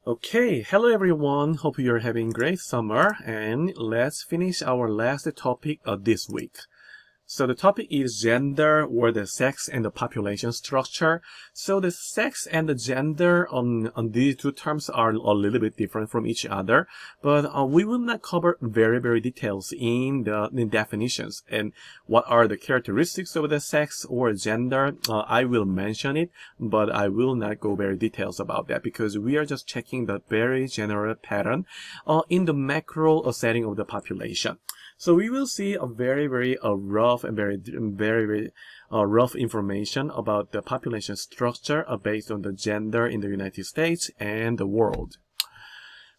Okay, hello everyone. Hope you're having great summer, and let's finish our last topic of this week. So the topic is gender, or the sex and the population structure. So the sex and the gender on these two terms are a little bit different from each other, but we will not cover very details in the definitions and what are the characteristics of the sex or gender. I will mention it, but I will not go very details about that because we are just checking the very general pattern in the macro setting of the population. So we will see a very rough and very rough information about the population structure based on the gender in the United States and the world.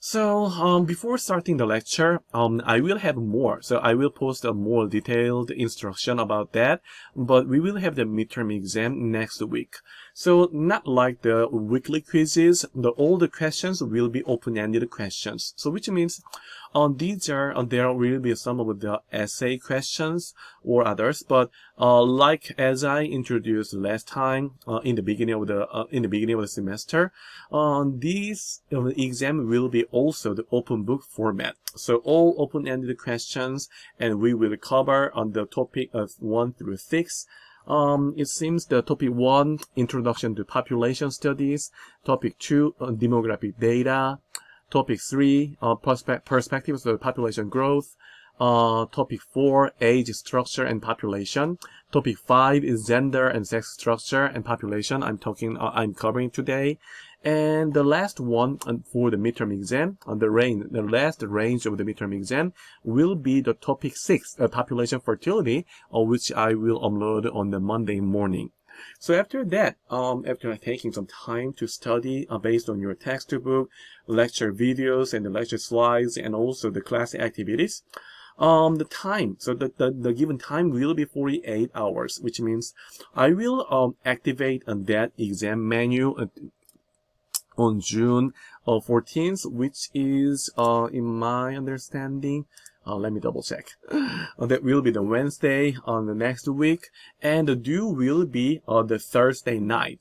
So before starting the lecture, I will have more. So I will post a more detailed instruction about that, but we will have the midterm exam next week. So not like the weekly quizzes, all the questions will be open-ended questions. So which means there will be some of the essay questions or others, but like as I introduced last time in the beginning of the semester, this exam will be also the open book format. So all open-ended questions, and we will cover on the topic of 1 through 6. It seems the topic 1, Introduction to Population Studies, topic 2, Demographic Data, topic 3, Perspectives of Population Growth, topic 4, Age, Structure, and Population. Topic 5 is Gender and Sex Structure and Population. I'm covering today. And the last one for the midterm exam, the last range of the midterm exam will be the topic 6, Population Fertility, which I will upload on the Monday morning. So after that, after taking some time to study based on your textbook, lecture videos, and the lecture slides, and also the class activities, the time, so the given time will be 48 hours, which means I will activate that exam menu on June 14th, which is, in my understanding, let me double check. That will be the Wednesday on the next week, and the due will be the Thursday night.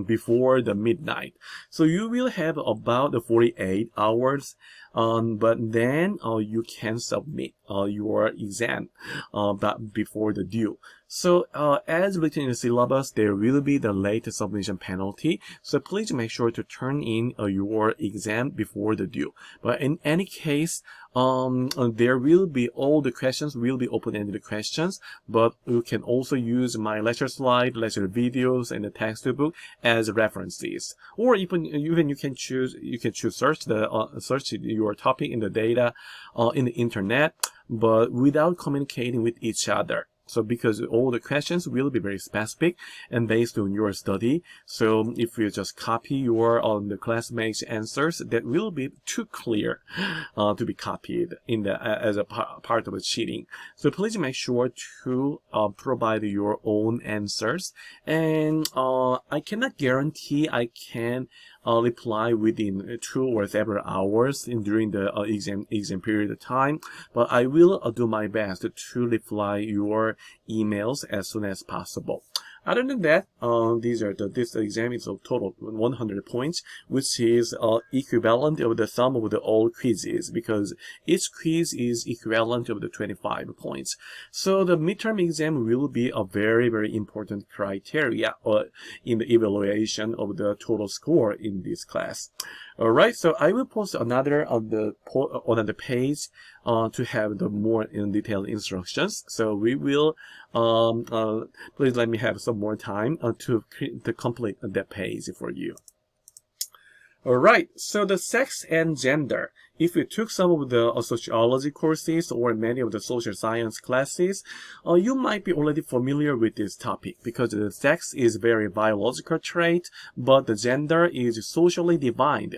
Before the midnight. So you will have about the 48 hours, but then you can submit your exam but before the due. So as written in the syllabus, there will be the late submission penalty. So please make sure to turn in your exam before the due. But in any case, there will be all the questions will be open-ended questions, but you can also use my lecture slide, lecture videos, and the textbook as references. Or even you can choose search your topic in the data in the internet, but without communicating with each other. So because all the questions will be very specific and based on your study. So if you just copy your the classmates' answers, that will be too clear to be copied in the as a part of the cheating. So please make sure to provide your own answers. And I cannot guarantee I can reply within 2 or several hours during the exam period of time, but I will do my best to reply your emails as soon as possible. Other than that, this exam is a total 100 points, which is equivalent of the sum of the all quizzes, because each quiz is equivalent of the 25 points. So the midterm exam will be a very important criteria in the evaluation of the total score in this class. All right, so I will post another on the page to have the more in detailed instructions. So we will please let me have some more time to complete that page for you. All right, so the sex and gender. If you took some of the sociology courses or many of the social science classes, you might be already familiar with this topic, because the sex is very biological trait, but the gender is socially divided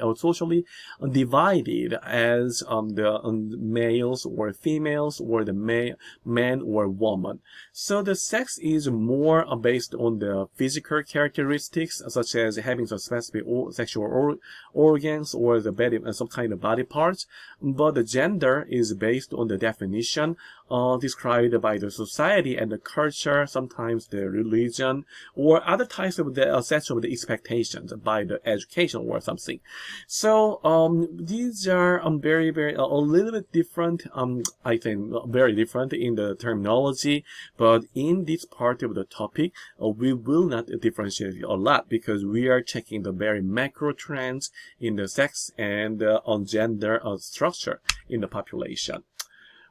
as the males or females, or the man or woman. So the sex is more based on the physical characteristics, such as having some specific sexual organs or the body, some kind of body parts. But the gender is based on the definition described by the society and the culture, sometimes the religion, or other types of the sets of the expectations by the education or something. So these are very, very a little bit different. I think very different in the terminology, but in this part of the topic, we will not differentiate a lot because we are checking the very macro trends in the sex and on gender structure in the population.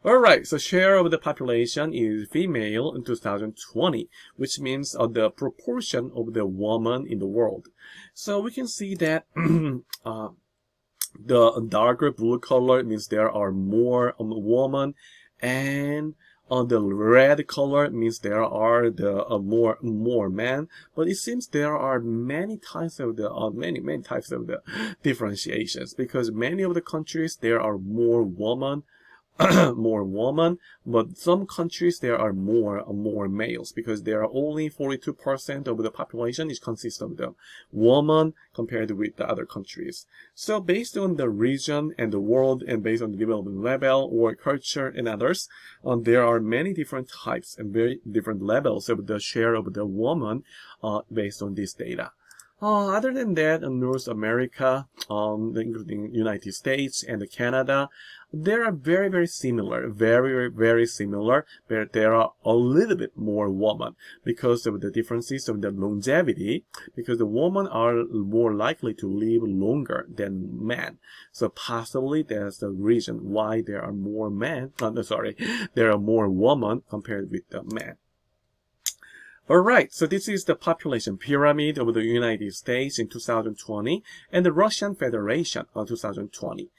Alright, so share of the population is female in 2020, which means the proportion of the woman in the world. So we can see that the darker blue color means there are more women, and the red color means there are the more men. But it seems there are many types of the many types of the differentiations, because many of the countries there are more women. More women, but some countries there are more males, because there are only 42% of the population is consists of the women compared with the other countries. So based on the region and the world, and based on the development level or culture and others, there are many different types and very different levels of the share of the woman based on this data. Other than that, North America, including United States and Canada, they are very, very similar, very, very similar, but there are a little bit more women because of the differences of the longevity, because the women are more likely to live longer than men. So possibly that's the reason why there are more men, there are more women compared with the men. Alright, so this is the population pyramid of the United States in 2020 and the Russian Federation of 2020.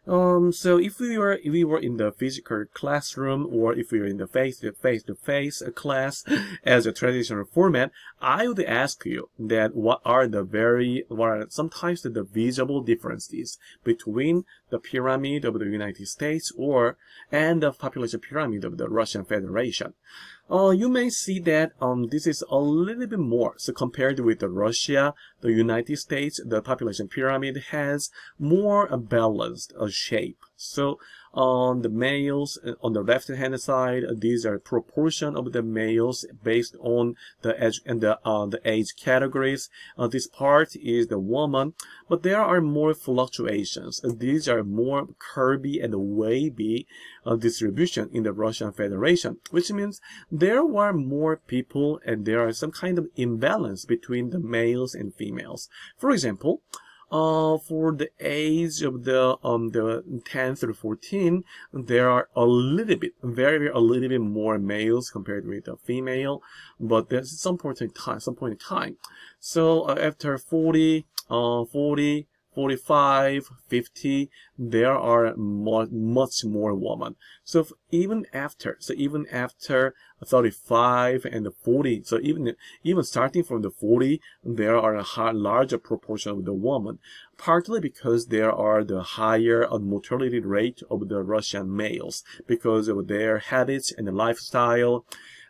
So if we were in the physical classroom, or if we were in the face-to-face class as a traditional format, I would ask you that what are sometimes the visible differences between the pyramid of the United States and the population pyramid of the Russian Federation. You may see that this is a little bit more. So compared with Russia, the United States, the population pyramid has more balanced shape. So on the males, on the left-hand side, these are proportion of the males based on the age and the age categories. This part is the woman, but there are more fluctuations. These are more curvy and wavy distribution in the Russian Federation, which means there were more people and there are some kind of imbalance between the males and females. For example, for the age of the 10 through 14, there are a little bit, a little bit more males compared with the female, but there's some point in time. So after 40, 45, 50, there are much more women. So even after 35 and 40, so even starting from the 40, there are a larger proportion of the women, partly because there are the higher mortality rate of the Russian males because of their habits and lifestyle,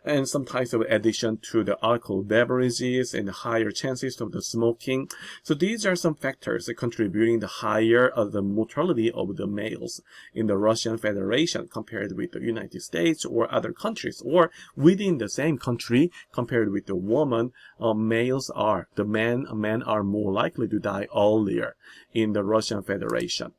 and some types of addition to the alcohol beverages and higher chances of the smoking. So these are some factors contributing the higher the mortality of the males in the Russian Federation compared with the United States or other countries, or within the same country compared with the woman. Men are more likely to die earlier in the Russian Federation.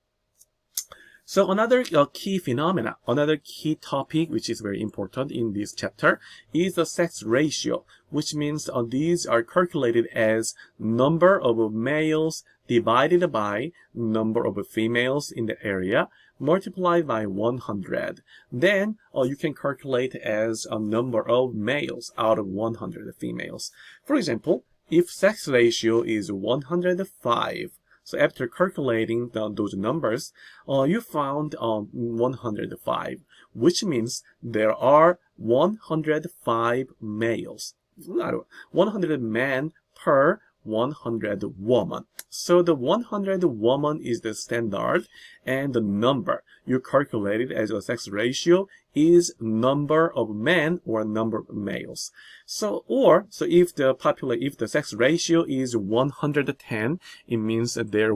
So another key phenomena, another key topic which is very important in this chapter is the sex ratio, which means these are calculated as number of males divided by number of females in the area multiplied by 100. Then you can calculate as a number of males out of 100 females. For example, if sex ratio is 105, so after calculating those numbers, you found 105, which means there are 105 males, 100 men per 100 women. So the 100 woman is the standard, and the number you calculated as a sex ratio is number of men or number of males. So if the sex ratio is 110, it means that there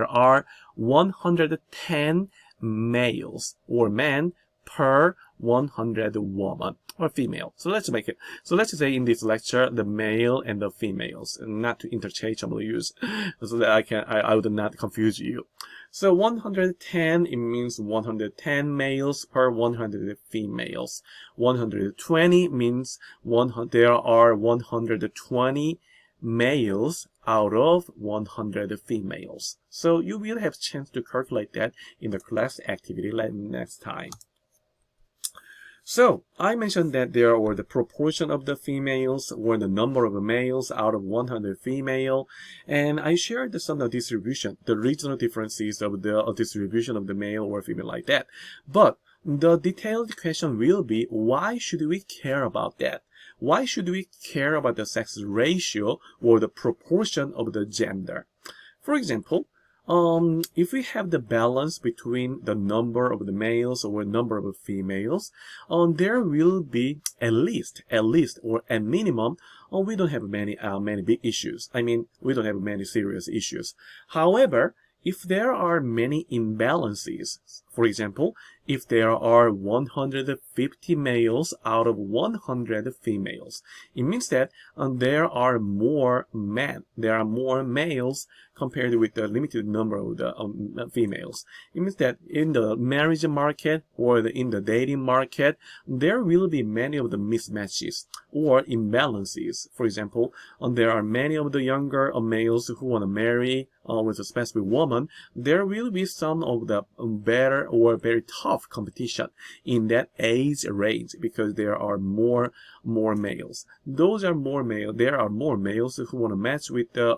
are 110 males or men per 100 woman or female. So let's make it. So let's say in this lecture, the male and the females, not to interchangeably use, so that I would not confuse you. So 110, it means 110 males per 100 females. 120 means there are 120 males out of 100 females. So you will have a chance to calculate that in the class activity next time. So I mentioned that there were the proportion of the females or the number of males out of 100 female, and I shared some of the distribution, the regional differences of the distribution of the male or female like that. But the detailed question will be, why should we care about that? Why should we care about the sex ratio or the proportion of the gender? For example, if we have the balance between the number of the males or number of females, there will be at least or at minimum, we don't have many big issues. I mean, we don't have many serious issues. However, if there are many imbalances, for example, if there are 150 males out of 100 females, it means that there are more men, there are more males compared with the limited number of the females. It means that in the marriage market or in the dating market, there will be many of the mismatches or imbalances. For example, there are many of the younger males who want to marry with a specific woman. There will be some of the better or very tough competition in that age range because there are more males. Those are more male. There are more males who want to match with the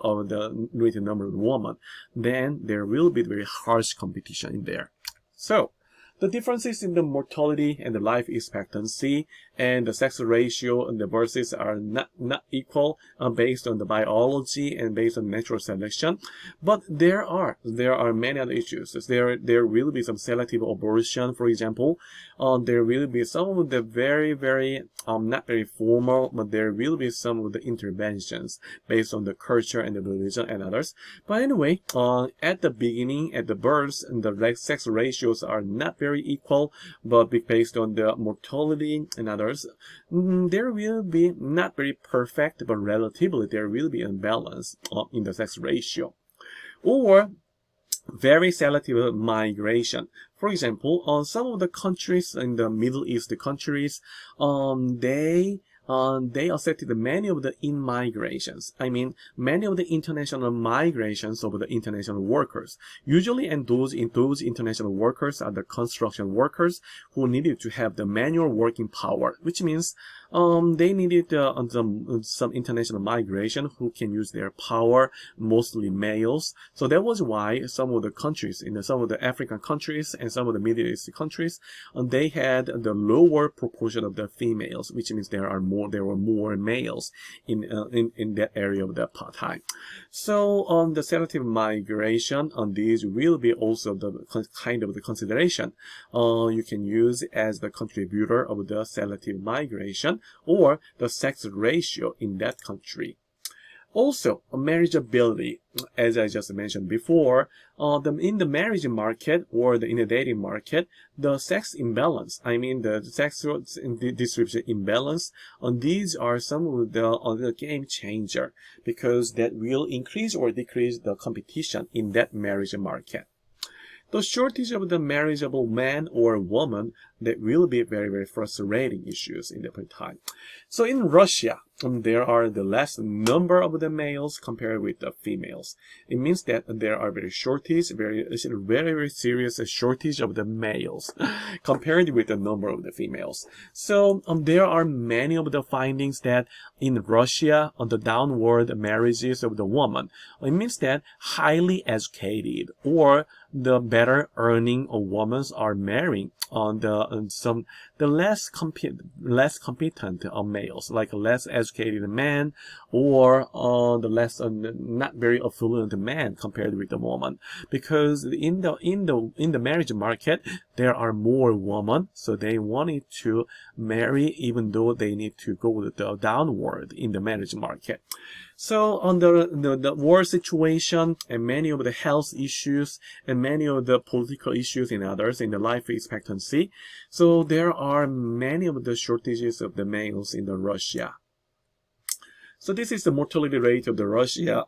number of the woman. Then there will be very harsh competition in there. So the differences in the mortality and the life expectancy and the sex ratio and the births are not equal based on the biology and based on natural selection. But there are many other issues. There will be some selective abortion, for example. There will be some of the very not very formal, but there will be some of the interventions based on the culture and the religion and others. But anyway, at the beginning, at the birth, the sex ratios are not very equal, but based on the mortality and others, there will be not very perfect, but relatively there will be imbalance in the sex ratio. Or very selective migration. For example, some of the countries in the Middle East countries, they accepted many of the in-migrations. I mean, many of the international migrations of the international workers. Usually, and those international workers are the construction workers who needed to have the manual working power, which means they needed some international migration who can use their power, mostly males. So that was why some of the countries, in some of the African countries and some of the Middle East countries, they had the lower proportion of the females, which means there were more males in that area of that time. So on the selective migration, these will be also the kind of the consideration you can use as the contributor of the selective migration or the sex ratio in that country. Also, marriageability, as I just mentioned before, in the marriage market or in the dating market, the sex imbalance, I mean the sex distribution imbalance, these are some of the game changer because that will increase or decrease the competition in that marriage market. The shortage of the marriageable man or woman, that will be very frustrating issues in the time. So in Russia, there are the less number of the males compared with the females. It means that there are very serious shortage of the males compared with the number of the females. So there are many of the findings that in Russia, on the downward marriages of the woman, it means that highly educated or the better earning women are marrying on the less competent males, like less educated men or the less not very affluent man compared with the woman, because in the marriage market there are more women, so they wanted to marry even though they need to go downward in the marriage market. So on the war situation and many of the health issues and many of the political issues and others in the life expectancy, so there are many of the shortages of the males in the Russia. So this is the mortality rate of the Russia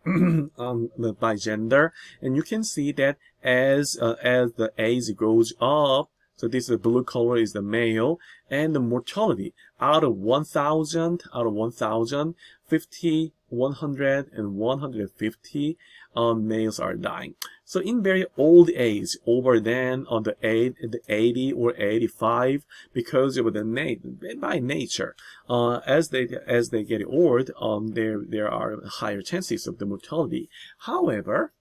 by gender, and you can see that as the age goes up, so this is blue color is the male, and the mortality out of 1,000, 50, 100, and 150 males are dying. So in very old age, over than on the 80 or 85, because of the by nature, as they get old, there are higher chances of the mortality. However,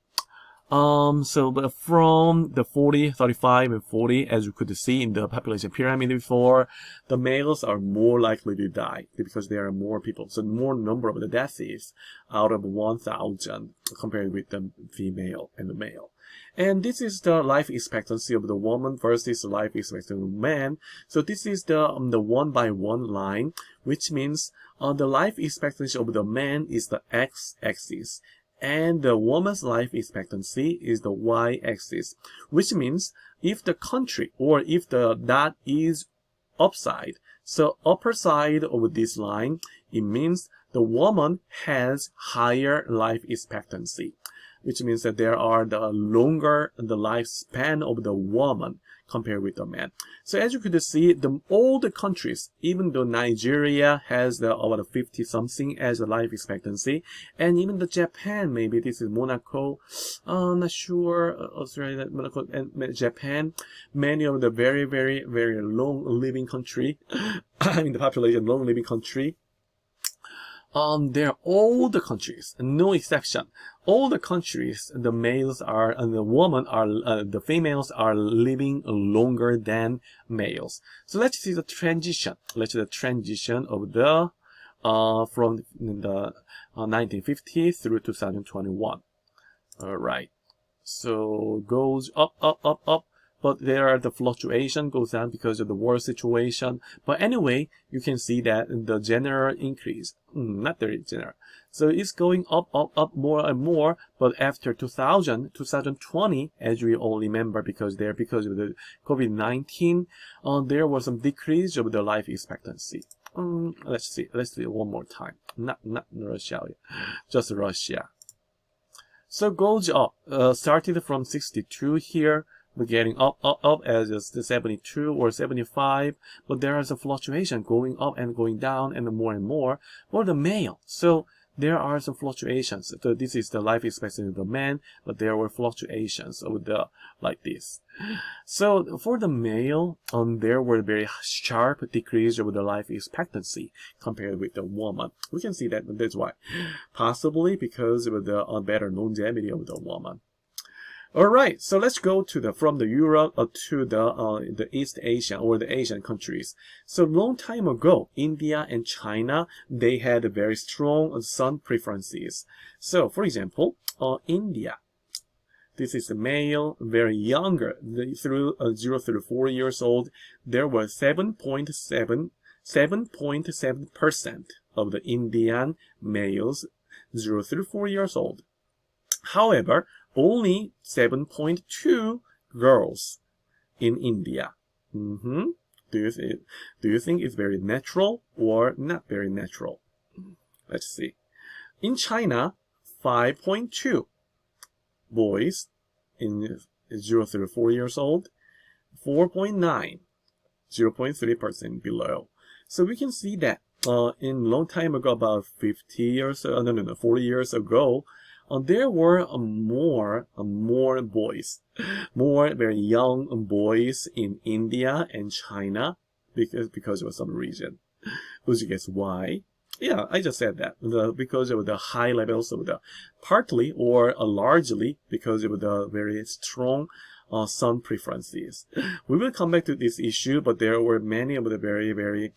but from the 40, 35, and 40, as you could see in the population pyramid before, the males are more likely to die because there are more people. So more number of the deaths is out of 1,000 compared with the female and the male. And this is the life expectancy of the woman versus the life expectancy of the man. So this is the 1 by 1 line, which means the life expectancy of the man is the x-axis. And the woman's life expectancy is the y-axis, which means if the country or if the dot is upside, so upper side of this line, it means the woman has higher life expectancy, which means that there are the longer the lifespan of the woman compared with the man. So as you could see, all the countries, even though Nigeria has about 50 something as a life expectancy, and even the Japan, maybe this is Monaco, not sure, Australia, Monaco, and Japan, many of the very, very, very long living country, in the population long living country, they're all the countries, no exception. All the countries, the males are, and the women are, the females are living longer than males. So let's see the transition. Let's see the transition of the, from the 1950 through 2021. All right. So goes up, up, up, up. But there are the fluctuation goes down because of the war situation. But anyway, you can see that the general increase, not very general. So it's going up, up, up more and more. But after 2020, as we all remember, because of the COVID-19, there was some decrease of the life expectancy. Let's see one more time. Not Russia, just Russia. So goes up, started from 62 here. We're getting up, up, up as the 72 or 75, but there is a fluctuation going up and going down and more for the male. So there are some fluctuations. So this is the life expectancy of the man, but there were fluctuations of the like this. So for the male, there were very sharp decrease of the life expectancy compared with the woman. We can see that that's why, possibly because of the better longevity of the woman. All right, so let's go to from the Europe to the East Asia or the Asian countries. So long time ago, India and China, they had very strong sun preferences. So for example, India, this is the male, very younger, through 0 through 4 years old. There were 7.7% of the Indian males 0 through 4 years old. However, only 7.2 girls in India. Do you think it's very natural or not very natural? Let's see. In China, 5.2 boys in 0 through 4 years old, 4.9, 0.3% below. So we can see that in long time ago, about 40 years ago, there were more boys, more very young boys in India and China because of some reason. Would you guess why? Yeah, I just said that. Because of the high levels of partly or largely because of the very strong sun preferences. We will come back to this issue, but there were many of the very, very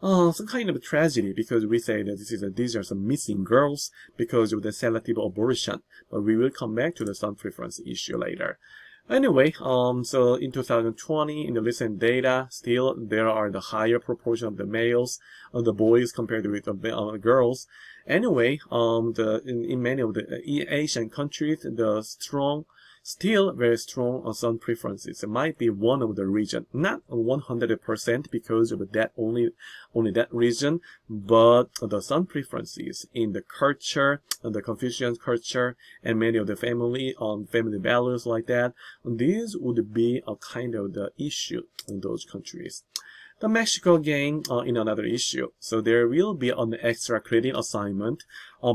some kind of a tragedy because we say that these are some missing girls because of the selective abortion. But we will come back to the sun preference issue later. Anyway, so in 2020, in the recent data, still there are the higher proportion of the males, of the boys compared with the girls. Anyway, in many of the Asian countries, the still very strong sun preferences. It might be one of the region, not 100% because of that only that region, but the sun preferences in the culture, the Confucian culture, and many of the family values like that. These would be a kind of the issue in those countries. The Mexico again in another issue. So there will be an extra credit assignment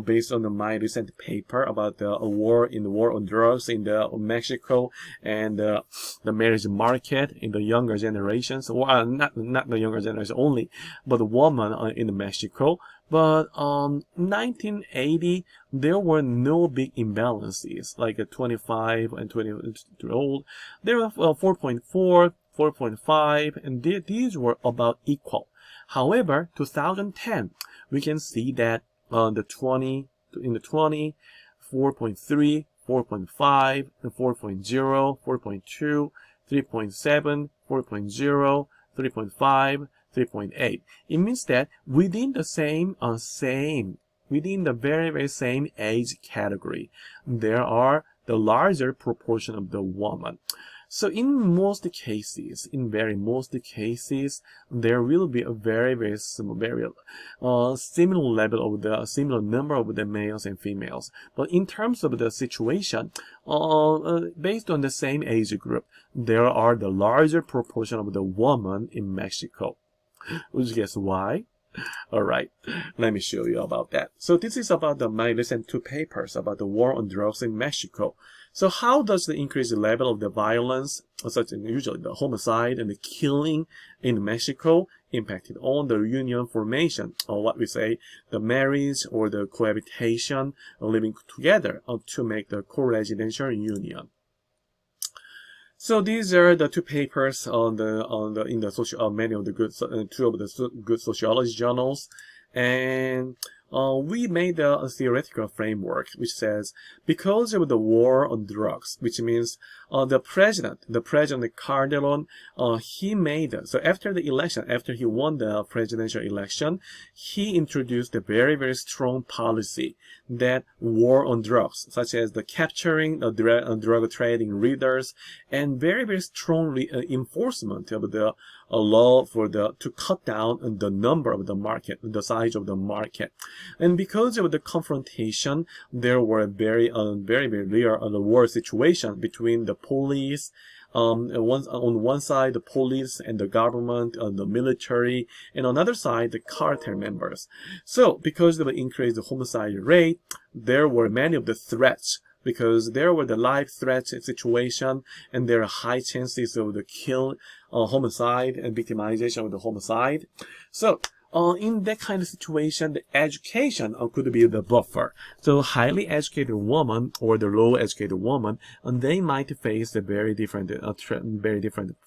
based on my recent paper about the war on drugs in the Mexico and the marriage market in the younger generations, or not the younger generation only, but the woman in Mexico. But 1980, there were no big imbalances, like 25 and 20 year old. There were 4.4, 4.5, and these were about equal. However, 2010, we can see that in the 20, 4.3, 4.5, 4.0, 4.2, 3.7, 4.0, 3.5, 3.8. It means that within the within the very same age category, there are the larger proportion of the woman. So in most cases, most cases, there will be a very similar level of the similar number of the males and females. But in terms of the situation, based on the same age group, there are the larger proportion of the woman in Mexico. Would you guess why? Alright, let me show you about that. So this is about my recent 2 papers about the war on drugs in Mexico. So how does the increased level of the violence, such as usually the homicide and the killing in Mexico, impacted on the union formation, or what we say, the marriage or the cohabitation, living together to make the co-residential union? So these are the 2 papers in the social many of the good 2 of the good sociology journals, and we made a theoretical framework which says, because of the war on drugs, which means the president Calderon, he made so after the election, after he won the presidential election, he introduced a very strong policy that war on drugs, such as the capturing drug trading leaders, and very strong enforcement of the law to cut down the number of the size of the market. And because of the confrontation, there were very real war situation between the police, on one side the police and the government and the military, and on the other side the cartel members. So because of the increased homicide rate, there were many of the threats, because there were the life threat situation, and there are high chances of the homicide and victimization of the homicide. So in that kind of situation, the education could be the buffer. So highly educated woman or the low educated woman, they might face a very different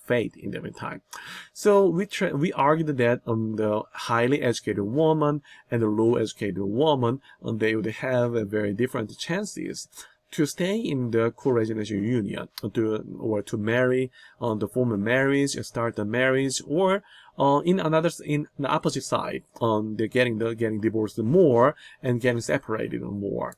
fate in their time. So we argued that the highly educated woman and the low educated woman, they would have a very different chances to stay in the co-residential union, to marry on the form of marriage, start the marriage, or in the opposite side, they're getting divorced more and getting separated more.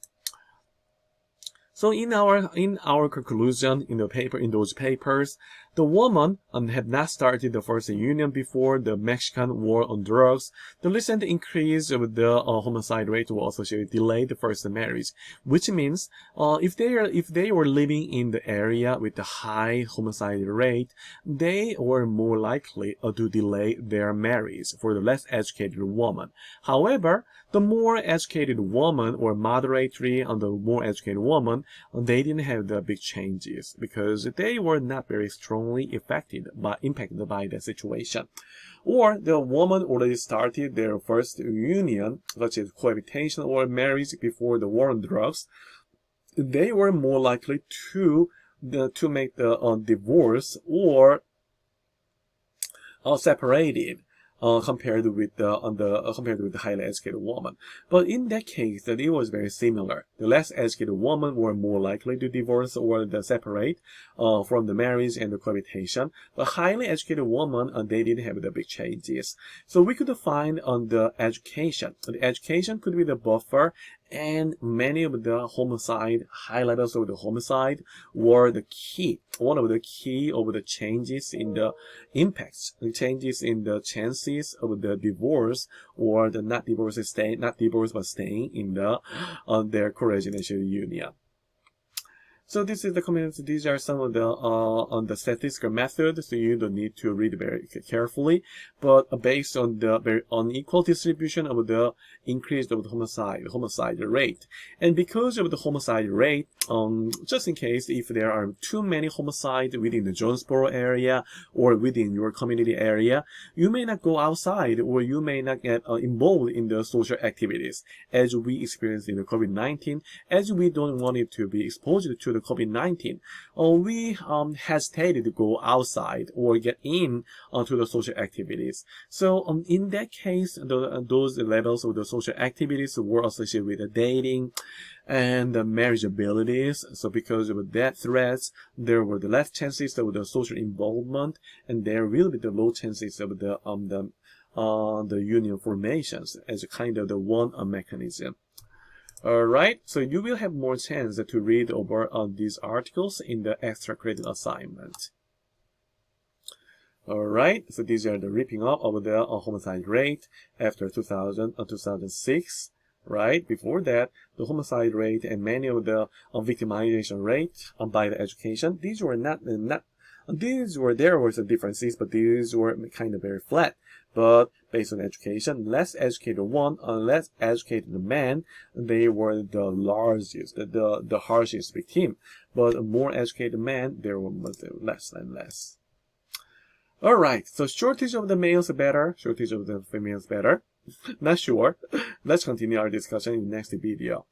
So in our conclusion in those papers, the woman had not started the first union before the Mexican war on drugs. The recent increase of the homicide rate will associate delay the first marriage, which means if they were living in the area with the high homicide rate, they were more likely to delay their marriage for the less educated woman. However, the more educated woman, or moderately on the more educated woman, they didn't have the big changes because they were not very strongly impacted by the situation. Or the woman already started their first union, such as cohabitation or marriage before the war on drugs, they were more likely to make the divorce or separated compared with the highly educated woman. But in that case, that it was very similar. The less educated women were more likely to divorce or separate from the marriage and the cohabitation. But highly educated women, they didn't have the big changes. So we could find on the education. The education could be the buffer, and many of the homicide, high levels of the homicide were the key, one of the key of the changes in the impacts, the changes in the chances of the divorce or the not divorce but staying in the their coregenerational union. So this is the community. These are some of the on the statistical method. So you don't need to read very carefully, but based on the very unequal distribution of the increase of the homicide rate, and because of the homicide rate, just in case if there are too many homicides within the Jonesboro area or within your community area, you may not go outside or you may not get involved in the social activities as we experienced in the COVID-19, as we don't want it to be exposed to the COVID-19, we hesitated to go outside or get in to the social activities. So in that case, those levels of the social activities were associated with the dating and the marriage abilities. So because of that threats, there were the less chances of the social involvement, and there will be the low chances of the union formations as a kind of the one mechanism. Alright, so you will have more chance to read over these articles in the extra credit assignment. Alright, so these are the ripping up of the homicide rate after 2000 and 2006. Right before that, the homicide rate and many of the victimization rate by the education, these were there were some differences, but these were kind of very flat. But based on education, less educated less educated man, they were the largest, the harshest victim. But a more educated man, there were less and less. Alright, so shortage of the males better, shortage of the females better. Not sure. Let's continue our discussion in the next video.